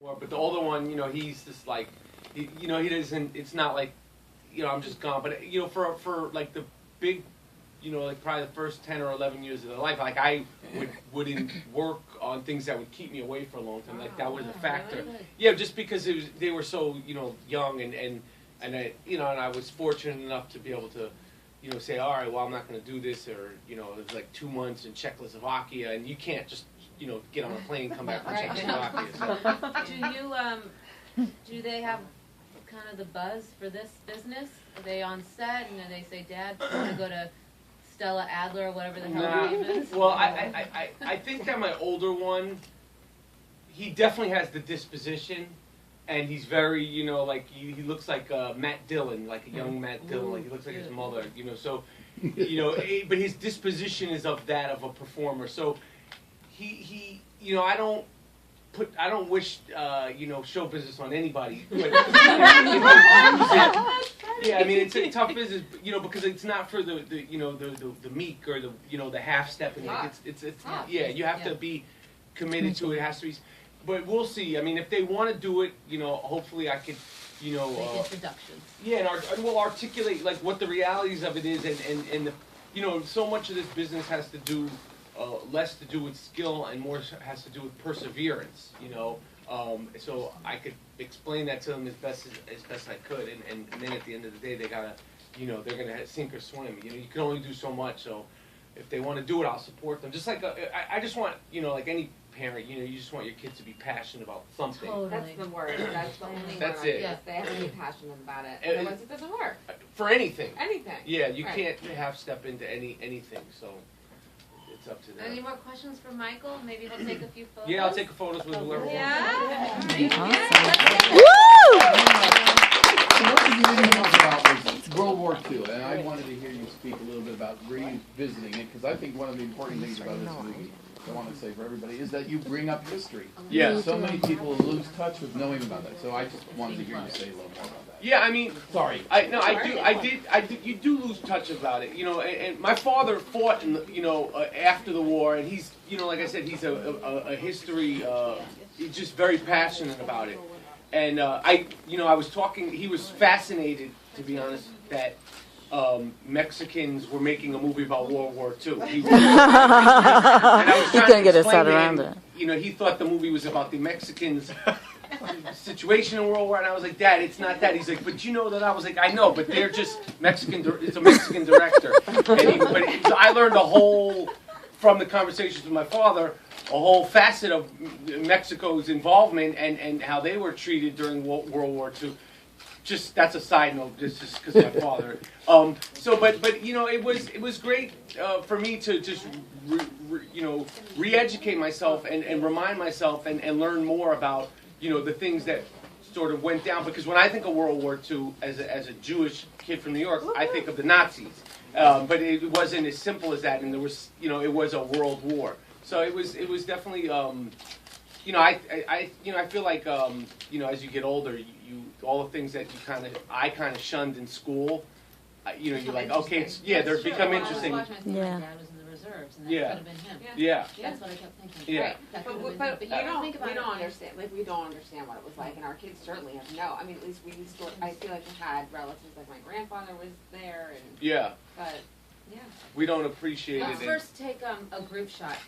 But the older one, he's just like, he doesn't. It's not like, I'm just gone. But for like the big, like probably the first 10 or 11 years of their life, like I wouldn't work on things that would keep me away for a long time. Like that was a factor. Really? Yeah, just because they were so young and I was fortunate enough to be able to. Say, all right, well, I'm not going to do this, or, it was like 2 months in Czechoslovakia, and you can't just, get on a plane and come back from Czechoslovakia. So. Do they have kind of the buzz for this business? Are they on set, and they say, Dad, I want to go to Stella Adler, or whatever the hell her name is? Well, I think that my older one, he definitely has the disposition. And he's very, like, he looks like Matt Dillon, like a young Matt Dillon. Like, he looks like his mother, so, but his disposition is of that of a performer. So, he I don't wish, show business on anybody. But, yeah, I mean, it's a tough business, because it's not for the meek or the half stepping. It's yeah, you have to be committed to it. It has to be. But we'll see. I mean, if they want to do it, hopefully I could, Make introductions. Yeah, and we'll articulate like what the realities of it is, and the, so much of this business has to do less to do with skill and more has to do with perseverance. So I could explain that to them as best I could, and then at the end of the day, they gotta, they're gonna sink or swim. You can only do so much. So if they want to do it, I'll support them. Just like I just want, like any parent, you just want your kids to be passionate about something. Totally. That's the word. That's the only That's word. it. Yes, they have to be passionate about it. And Otherwise, it doesn't work. For anything. Anything. Yeah, you Right. can't half step into anything. So it's up to them. Any more questions for Michael? Maybe he'll take a few photos. Yeah, I'll take photos with whoever. Yeah. One thing you didn't talk about was World War II, and I wanted to hear you speak a little bit about revisiting it, because I think one of the important things about this movie, I want to say for everybody, is that you bring up history. Yeah. So many people lose touch with knowing about that, so I just wanted to hear you say a little more about that. Yeah, I mean, Sorry. I did. You do lose touch about it, And my father fought in after the war, and he's, like I said, he's a history. He's just very passionate about it, and I was talking. He was fascinated, to be honest, that Mexicans were making a movie about World War II. And I was trying to get his explain head to around him, it. He thought the movie was about the Mexicans. Situation in World War, and I was like, Dad, it's not that. He's like, but you know that. I was like, I know, but they're just Mexican. It's a Mexican director. So I learned from the conversations with my father, a whole facet of Mexico's involvement and how they were treated during World War II. Just that's a side note, just because of my father. But it was great for me to just re-educate myself and remind myself and learn more about the things that sort of went down. Because when I think of World War II as a Jewish kid from New York, I think of the Nazis. But it wasn't as simple as that, and there was it was a world war. So it was definitely I feel like as you get older, you all the things that I kind of shunned in school, you're like, okay, they're become interesting. I was watching, Yeah. my dad was in the reserves, and that Yeah. could have been him. Yeah. That's what I kept thinking. Yeah. Right. That could have been him. But But you you don't think don't. about We it. don't understand. Like we don't understand what it was like, and our kids certainly have no. I mean, at least we used to. I feel like we had relatives. Like my grandfather was there, and Yeah, but yeah. we don't apprappreciate Let's it. first take a group shot.